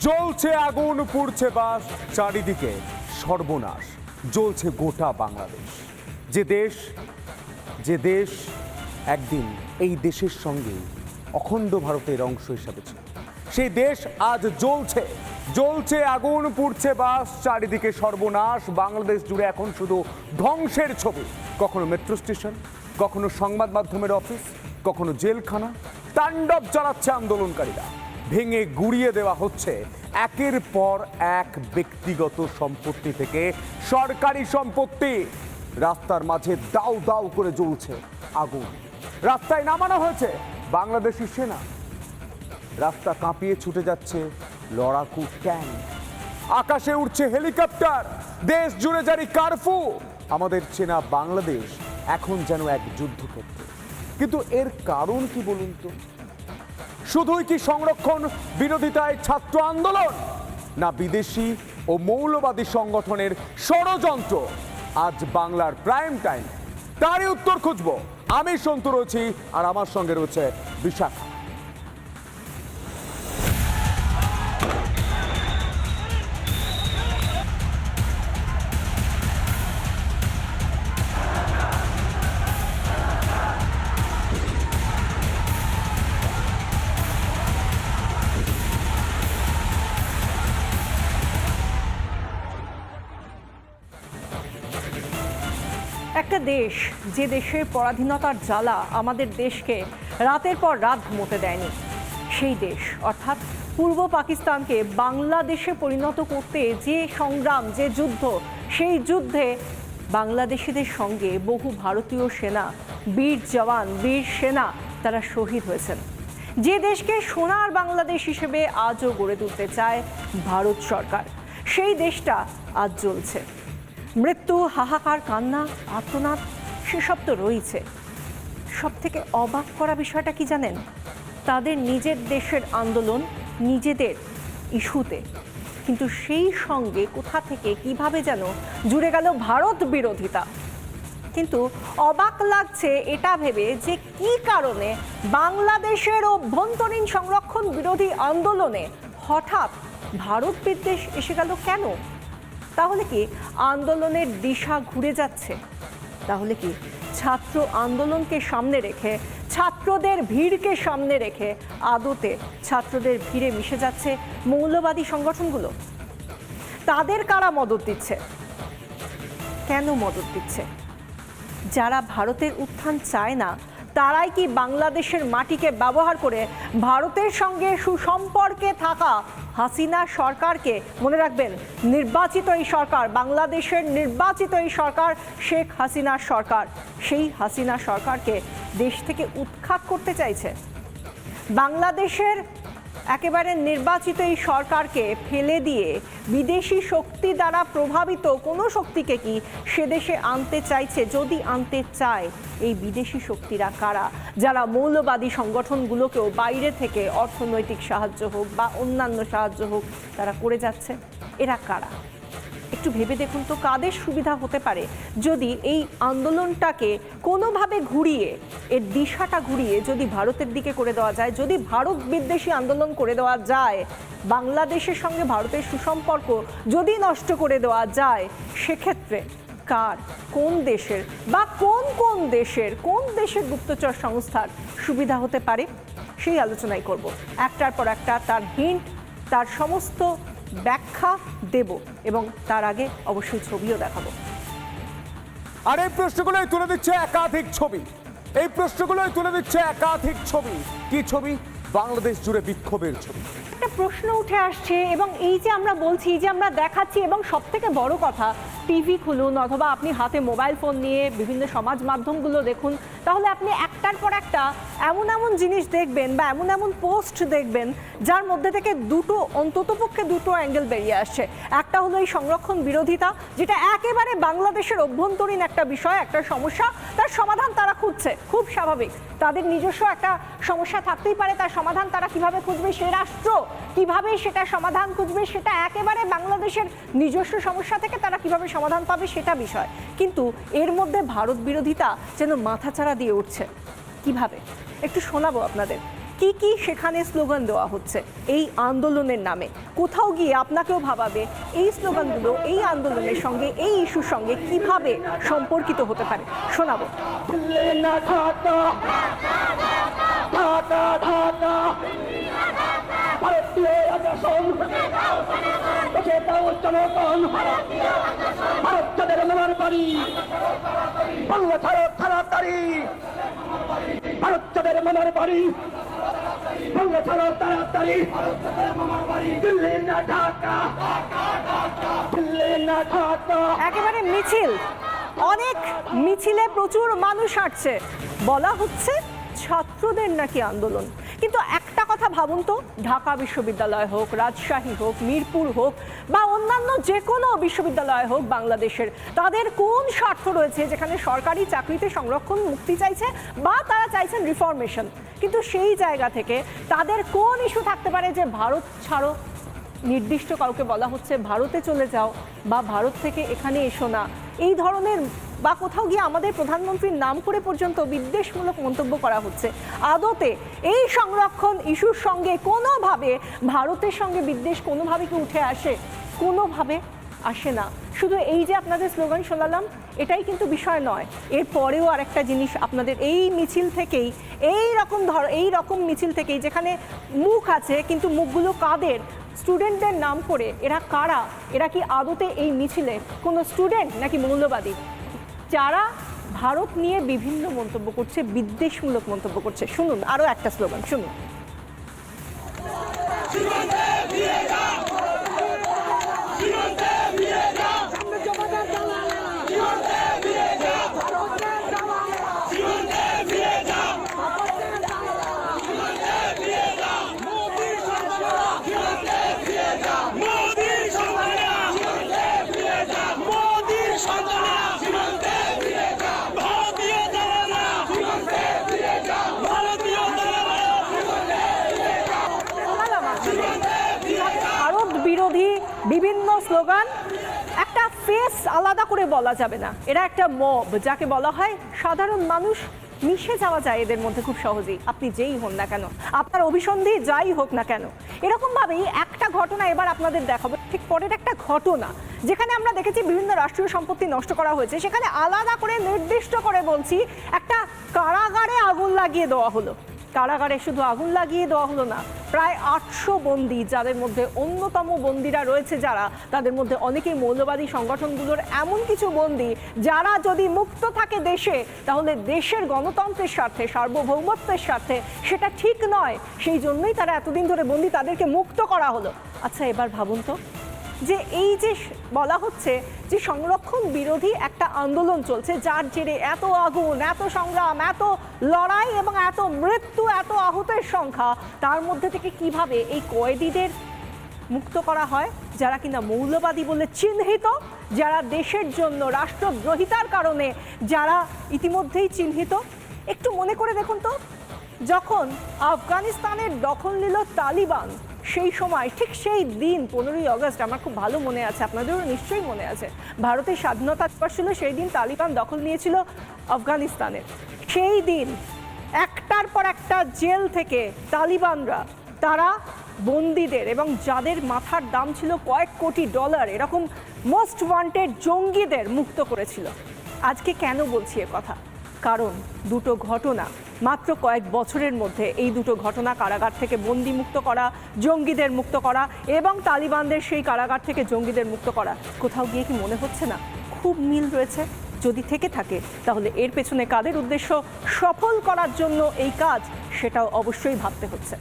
জ্বলছে আগুন, পুড়ছে বাস, চারিদিকে সর্বনাশ। জ্বলছে গোটা বাংলাদেশ। যে দেশ একদিন এই দেশের সঙ্গে অখণ্ড ভারতের অংশ হিসাবে ছিল, সেই দেশ আজ জ্বলছে আগুন, পুড়ছে বাস, চারিদিকে সর্বনাশ। বাংলাদেশ জুড়ে এখন শুধু ধ্বংসের ছবি। কখনো মেট্রো স্টেশন, কখনো সংবাদ মাধ্যমের অফিস, কখনো জেলখানা। তাণ্ডব চালাচ্ছে আন্দোলনকারীরা। ভেঙে গুড়িয়ে দেওয়া হচ্ছে একের পর এক ব্যক্তিগত সম্পত্তি থেকে সরকারি সম্পত্তি। রাস্তার মাঝে দাউ দাউ করে জ্বলছে আগুন। রাস্তায় নামানো হয়েছে বাংলাদেশি সেনা। রাস্তা কাঁপিয়ে ছুটে যাচ্ছে লড়াকু ট্যাঙ্ক। আকাশে উঠছে হেলিকপ্টার। দেশ জুড়ে জারি কারফিউ। আমাদের চেনা বাংলাদেশ এখন যেন এক যুদ্ধক্ষেত্র। কিন্তু এর কারণ কি বলুন তো? শুধুই কি সংরক্ষণ বিরোধিতায় ছাত্র আন্দোলন, না বিদেশি ও মৌলবাদী সংগঠনের ষড়যন্ত্র? আজ বাংলার প্রাইম টাইম তারই উত্তর খুঁজবো। আমি সন্তু রয়েছি, আর আমার সঙ্গে রয়েছে বিশাখা। একটা দেশ, যে দেশের পরাধীনতার জ্বালা আমাদের দেশকে রাতের পর রাত ঘুমোতে দেয়নি, সেই দেশ অর্থাৎ পূর্ব পাকিস্তানকে বাংলাদেশে পরিণত করতে যে সংগ্রাম, যে যুদ্ধ, সেই যুদ্ধে বাংলাদেশিদের সঙ্গে বহু ভারতীয় সেনা, বীর জওয়ান, বীর সেনা তারা শহীদ হয়েছেন। যে দেশকে সোনার বাংলাদেশ হিসেবে আজও গড়ে তুলতে চায় ভারত সরকার, সেই দেশটা আজ জ্বলছে। মৃত্যু, হাহাকার, কান্না, আর্তনাদ সেসব তো রয়েছে। সব থেকে অবাক করা বিষয়টা কি জানেন? তাদের নিজের দেশের আন্দোলন, নিজেদের ইস্যুতে, কিন্তু সেই সঙ্গে কোথা থেকে কিভাবে যেন জুড়ে গেল ভারত বিরোধিতা। কিন্তু অবাক লাগছে এটা ভেবে যে কি কারণে বাংলাদেশের অভ্যন্তরীণ সংরক্ষণ বিরোধী আন্দোলনে হঠাৎ ভারত বিদ্বেষ এসে গেল কেন? তাহলে কি আন্দোলনের দিশা ঘুরে যাচ্ছে? তাহলে কি ছাত্র আন্দোলনকে সামনে রেখে, ছাত্রদের ভিড়কে সামনে রেখে আদতে ছাত্রদের ভিড়ে মিশে যাচ্ছে মৌলবাদী সংগঠনগুলো? তাদের কারা মদত দিচ্ছে? কেন মদত দিচ্ছে? যারা ভারতের উত্থান চায় না, তারাই কি বাংলাদেশের মাটিকে ব্যবহার করে ভারতের সঙ্গে সুসম্পর্কে থাকা হাসিনা সরকারকে, মনে রাখবেন নির্বাচিত এই সরকার, বাংলাদেশের নির্বাচিত এই সরকার শেখ হাসিনার সরকার, সেই হাসিনা সরকারকে দেশ থেকে উৎখাত করতে চাইছে? বাংলাদেশের একেবারে নির্বাচিত এই সরকারকে ফেলে দিয়ে বিদেশি শক্তি দ্বারা প্রভাবিত কোনো শক্তিকে কি সে দেশে আনতে চাইছে? যদি আনতে চায়, এই বিদেশি শক্তিরা কারা? যারা মৌলবাদী সংগঠনগুলোকেও বাইরে থেকে অর্থনৈতিক সাহায্য হোক বা অন্যান্য সাহায্য হোক তারা করে যাচ্ছে, এরা কারা? একটু ভেবে দেখুন তো, কাদের সুবিধা হতে পারে যদি এই আন্দোলনটাকে কোনোভাবে ঘুরিয়ে, এর দিশাটা ঘুরিয়ে যদি ভারতের দিকে করে দেওয়া যায়, যদি ভারত বিদ্বেষী আন্দোলন করে দেওয়া যায়, বাংলাদেশের সঙ্গে ভারতের সুসম্পর্ক যদি নষ্ট করে দেওয়া যায়, সেক্ষেত্রে কার, কোন দেশের বা কোন দেশের গুপ্তচর সংস্থার সুবিধা হতে পারে? সেই আলোচনাই করব। একটার পর একটা তার হিন্ট, তার সমস্ত ব্যাখ্যা দেব, এবং তার আগে অবশ্যই ছবিও দেখাবো। আর এই প্রশ্নগুলোই তুলে দিচ্ছে একাধিক ছবি। কি ছবি? বাংলাদেশ জুড়ে বিক্ষোভের ছবি। একটা প্রশ্ন উঠে আসছে, এবং এই যে আমরা বলছি, যে আমরা দেখাচ্ছি, এবং সব থেকে বড় কথা, টিভি খুলুন অথবা আপনি হাতে মোবাইল ফোন নিয়ে বিভিন্ন সমাজ মাধ্যমগুলো দেখুন, তাহলে আপনি একটার পর একটা এমন জিনিস দেখবেন বা এমন পোস্ট দেখবেন যার মধ্যে থেকে অন্ততপক্ষে দুটো অ্যাঙ্গেল বেরিয়ে আসছে। একটা হলো এই সংরক্ষণ বিরোধিতা, যেটা একেবারে বাংলাদেশের অভ্যন্তরীণ একটা বিষয়, একটা সমস্যা, তার সমাধান তারা খুঁজছে, খুব স্বাভাবিক। তাদের নিজস্ব একটা সমস্যা থাকতেই পারে, তার সমাধান তারা কিভাবে খুঁজবে, সে রাষ্ট্র কিভাবে সেটা সমাধান খুঁজবে, সেটা একেবারে বাংলাদেশের নিজস্ব সমস্যা থেকে তারা কিভাবে সমাধান পাবে সেটা বিষয়। কিন্তু এর মধ্যে ভারত বিরোধিতা যেন মাথাচাড়া দিয়ে উঠছে। কিভাবে? একটু শোনাবো আপনাদের। কি কি সেখানে স্লোগান দেওয়া হচ্ছে এই আন্দোলনের নামে। কোথাও গিয়ে আপনাকেও ভাবাবে এই স্লোগানগুলো এই আন্দোলনের সঙ্গে, এই ইস্যুর সঙ্গে কিভাবে সম্পর্কিত হতে পারে। শোনাবো। ভারতের মামার বাড়ি, বাংলা ছাড়ো তাড়াতাড়ি, দিল্লি না ঢাকা, দিল্লি না ঢাকা। একেবারে মিছিল, অনেক মিছিলে প্রচুর মানুষ হাঁটছে, বলা হচ্ছে ছাত্রদের নাকি আন্দোলন। কিন্তু একটা কথা ভাবুন তো, ঢাকা বিশ্ববিদ্যালয় হোক, রাজশাহী হোক, মিরপুর হোক বা অন্যান্য যে কোনো বিশ্ববিদ্যালয় হোক বাংলাদেশের, তাদের কোন স্বার্থ রয়েছে যেখানে সরকারি চাকরিতে সংরক্ষণ মুক্তি চাইছে বা তারা চাইছেন রিফরমেশন? কিন্তু সেই জায়গা থেকে তাদের কোন ইস্যু থাকতে পারে যে ভারত ছাড়ো, নির্দিষ্ট কাউকে বলা হচ্ছে ভারতে চলে যাও বা ভারত থেকে এখানে এসো না, এই ধরনের, বা কোথাও গিয়ে আমাদের প্রধানমন্ত্রীর নাম করে পর্যন্ত বিদ্বেষমূলক মন্তব্য করা হচ্ছে। আদতে এই সংরক্ষণ ইস্যুর সঙ্গে কোনোভাবে ভারতের সঙ্গে বিদ্বেষ কোনোভাবে কি উঠে আসে? কোনোভাবে আসে না। শুধু এই যে আপনাদের স্লোগান শোনালাম এটাই কিন্তু বিষয় নয়, এরপরেও আরেকটা জিনিস আপনাদের এই মিছিল থেকেই, এই রকম মিছিল থেকেই যেখানে মুখ আছে কিন্তু মুখগুলো কাদের, স্টুডেন্টদের নাম করে, এরা কারা? এরা কি আদতে এই মিছিলে কোনো স্টুডেন্ট নাকি মৌলবাদী যারা ভারত নিয়ে বিভিন্ন মন্তব্য করছে, বিদ্বেষমূলক মন্তব্য করছে? শুনুন আরও একটা স্লোগান, শুনুন। বিভিন্ন স্লোগান, একটা ফেস আলাদা করে বলা যাবে না, এরা একটা মব, যাকে বলা হয় সাধারণ মানুষ, মিশে যাওয়া যায় এদের মধ্যে খুব সহজেই, আপনি যেই হন না কেন, আপনার অভিসন্ধি যাই হোক না কেন। এরকমভাবেই একটা ঘটনা এবার আপনাদের দেখাবো, ঠিক পরের একটা ঘটনা যেখানে আমরা দেখেছি বিভিন্ন রাষ্ট্রীয় সম্পত্তি নষ্ট করা হয়েছে, সেখানে আলাদা করে নির্দিষ্ট করে বলছি একটা কারাগারে আগুন লাগিয়ে দেওয়া হলো। কারাগারে শুধু আগুন লাগিয়ে দেওয়া হলো না, প্রায় 800 বন্দী, যাদের মধ্যে অন্যতম বন্দীরা রয়েছে যারা, তাদের মধ্যে অনেকেই মৌলবাদী সংগঠনগুলোর এমন কিছু বন্দী যারা যদি মুক্ত থাকে দেশে, তাহলে দেশের গণতন্ত্রের স্বার্থে, সার্বভৌমত্বের স্বার্থে সেটা ঠিক নয়, সেই জন্যই তারা এতদিন ধরে বন্দী, তাদেরকে মুক্ত করা হলো। আচ্ছা এবার ভাবুন তো, যে এই যে বলা হচ্ছে যে সংরক্ষণ বিরোধী একটা আন্দোলন চলছে, যার জেরে এত আগুন, এত সংগ্রাম, এত লড়াই এবং এত মৃত্যু, এত আহতের সংখ্যা, তার মধ্যে থেকে কিভাবে এই কয়েদিদের মুক্ত করা হয় যারা কিনা মৌলবাদী বলে চিহ্নিত, যারা দেশের জন্য রাষ্ট্রদ্রোহিতার কারণে যারা ইতিমধ্যেই চিহ্নিত? একটু মনে করে দেখুন তো, যখন আফগানিস্তানের দখল নিল তালিবান, সেই সময় ঠিক সেই দিন 15ই আগস্ট, আমার খুব ভালো মনে আছে, আপনাদেরও নিশ্চয়ই মনে আছে, ভারতের স্বাধীনতা দিবস ছিল, সেই দিন তালিবান দখল নিয়েছিল আফগানিস্তানের। সেই দিন একটার পর একটা জেল থেকে তালিবানরা তারা বন্দীদের এবং যাদের মাথার দাম ছিল কয়েক কোটি ডলার, এরকম মোস্ট ওয়ান্টেড জঙ্গিদের মুক্ত করেছিল। আজকে কেন বলছি এ কথা? কারণ দুটো ঘটনা, মাত্র কয়েক বছরের মধ্যে এই দুটো ঘটনা, কারাগার থেকে বন্দি মুক্ত করা, জঙ্গিদের মুক্ত করা এবং তালিবানদের সেই কারাগার থেকে জঙ্গিদের মুক্ত করা, কোথাও গিয়ে কি মনে হচ্ছে না খুব মিল রয়েছে? যদি থেকে থাকে তাহলে এর পেছনে কাদের উদ্দেশ্য সফল করার জন্য এই কাজ, সেটাও অবশ্যই ভাবতে হচ্ছে।